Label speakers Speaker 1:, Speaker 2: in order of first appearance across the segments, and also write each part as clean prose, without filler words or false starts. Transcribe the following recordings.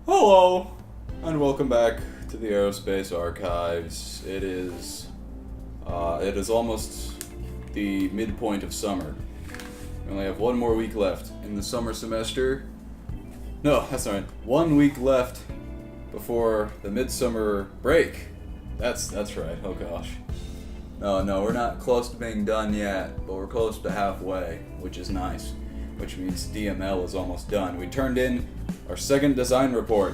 Speaker 1: Hello, and welcome back to the Aerospace Archives. It is almost the midpoint of summer. We only have one more week left in the summer semester. No, that's not right. 1 week left before the midsummer break. That's right. Oh gosh. No, we're not close to being done yet, but we're close to halfway, which is nice. Which means DML is almost done. We turned in our second design report,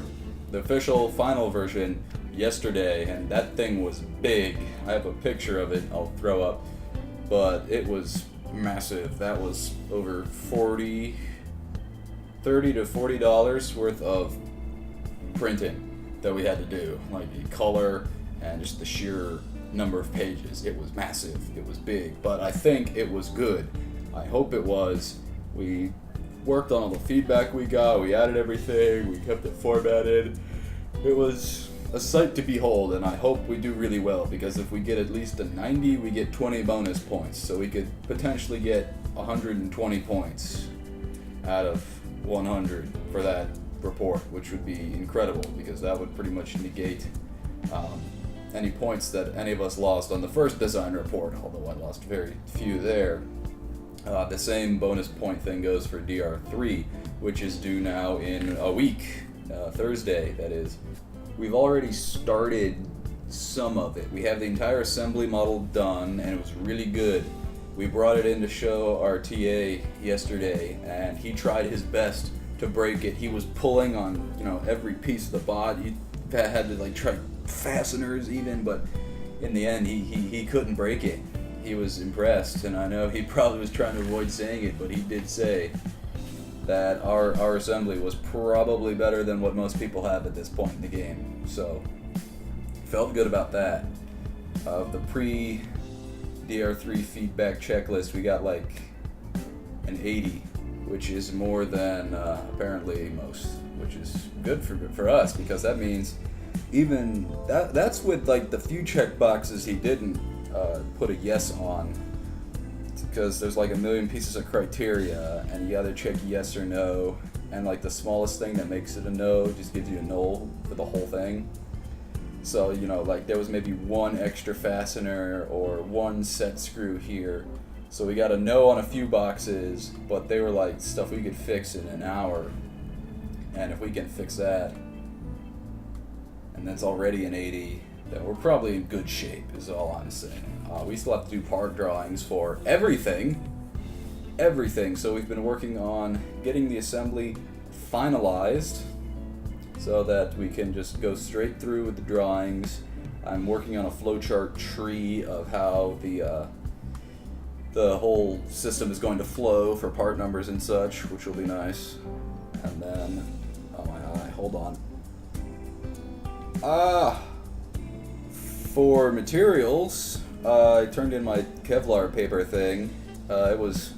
Speaker 1: the official final version, yesterday, and that thing was big. I have a picture of it I'll throw up, but it was massive. That was over $30 to $40 worth of printing that we had to do, like the color and just the sheer number of pages. It was massive, it was big, but I think it was good. I hope it was. We worked on all the feedback we got, we added everything, we kept it formatted. It was a sight to behold, and I hope we do really well, because if we get at least a 90, we get 20 bonus points, so we could potentially get 120 points out of 100 for that report, which would be incredible, because that would pretty much negate any points that any of us lost on the first design report, although I lost very few there. The same bonus point thing goes for DR3, which is due now in a week, Thursday, that is. We've already started some of it. We have the entire assembly model done, and it was really good. We brought it in to show our TA yesterday, and he tried his best to break it. He was pulling on, every piece of the body. He had to try fasteners even, but in the end, he couldn't break it. He was impressed, and I know he probably was trying to avoid saying it, but he did say that our assembly was probably better than what most people have at this point in the game. So, felt good about that. The pre-DR3 feedback checklist, we got an 80, which is more than apparently most, which is good for us, because that means even that's with the few check boxes he didn't put a yes on, because there's a million pieces of criteria and you either check yes or no, and the smallest thing that makes it a no just gives you a null for the whole thing. So there was maybe one extra fastener or one set screw here, so we got a no on a few boxes, but they were stuff we could fix in an hour, and if we can fix that, and that's already an 80, then we're probably in good shape, is all I'm saying. We still have to do part drawings for everything, so we've been working on getting the assembly finalized so that we can just go straight through with the drawings. I'm working on a flowchart tree of how the whole system is going to flow for part numbers and such, which will be nice. And then, oh my eye, hold on. For materials, I turned in my Kevlar paper thing. It was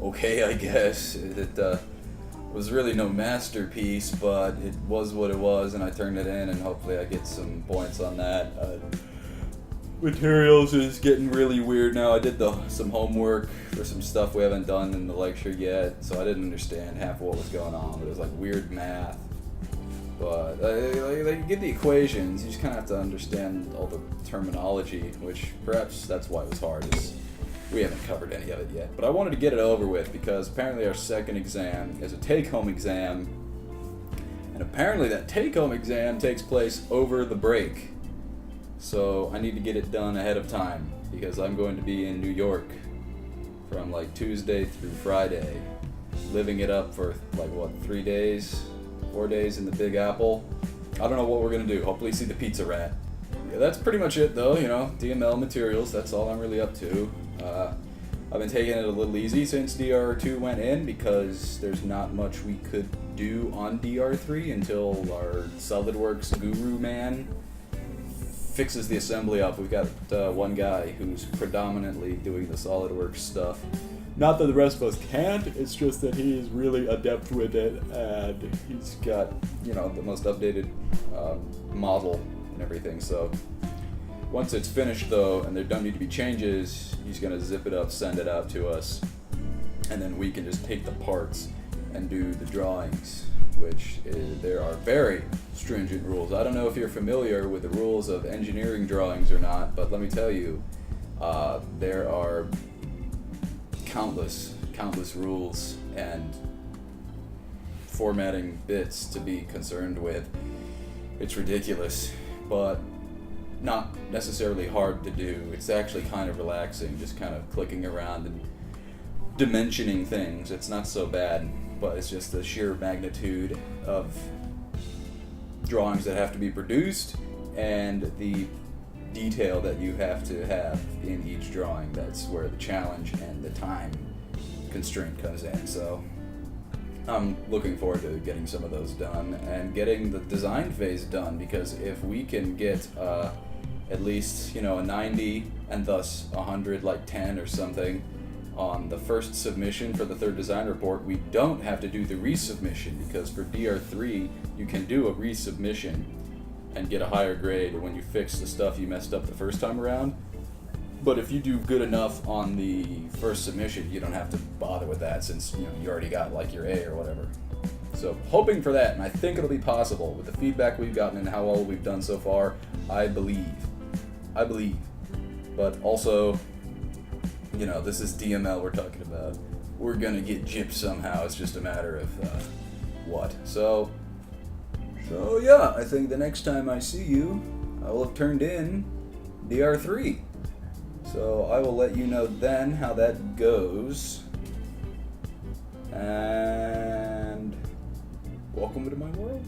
Speaker 1: okay, I guess. It was really no masterpiece, but it was what it was, and I turned it in, and hopefully I get some points on that. Materials is getting really weird now. I did some homework for some stuff we haven't done in the lecture yet, so I didn't understand half of what was going on, but it was weird math. But you get the equations, you just kind of have to understand all the terminology, which perhaps that's why it was hard, is we haven't covered any of it yet. But I wanted to get it over with, because apparently our second exam is a take-home exam, and apparently that take-home exam takes place over the break. So I need to get it done ahead of time, because I'm going to be in New York from Tuesday through Friday, living it up for 3 days? 4 days in the Big Apple. I don't know what we're gonna do. Hopefully see the pizza rat. Yeah, that's pretty much it though, DML materials, that's all I'm really up to. I've been taking it a little easy since DR2 went in, because there's not much we could do on DR3 until our SolidWorks guru man fixes the assembly up. We've got one guy who's predominantly doing the SolidWorks stuff. Not that the rest of us can't, it's just that he is really adept with it, and he's got, the most updated model and everything. So once it's finished though, and there don't need to be changes, he's gonna zip it up, send it out to us, and then we can just take the parts and do the drawings, which there are very, stringent rules. I don't know if you're familiar with the rules of engineering drawings or not, but let me tell you, there are countless rules and formatting bits to be concerned with. It's ridiculous, but not necessarily hard to do. It's actually kind of relaxing, just kind of clicking around and dimensioning things. It's not so bad, but it's just the sheer magnitude of drawings that have to be produced and the detail that you have to have in each drawing. That's where the challenge and the time constraint comes in. So I'm looking forward to getting some of those done and getting the design phase done, because if we can get at least, a 90 and thus 100, like 10 or something on the first submission for the third design report, we don't have to do the resubmission, because for DR3 you can do a resubmission and get a higher grade when you fix the stuff you messed up the first time around. But if you do good enough on the first submission, you don't have to bother with that, since you already got like your A or whatever. So hoping for that, and I think it'll be possible with the feedback we've gotten and how well we've done so far. I believe. But also, this is DML we're talking about. We're gonna get gypped somehow. It's just a matter of what. So yeah, I think the next time I see you, I will have turned in DR3. So I will let you know then how that goes. And welcome to my world.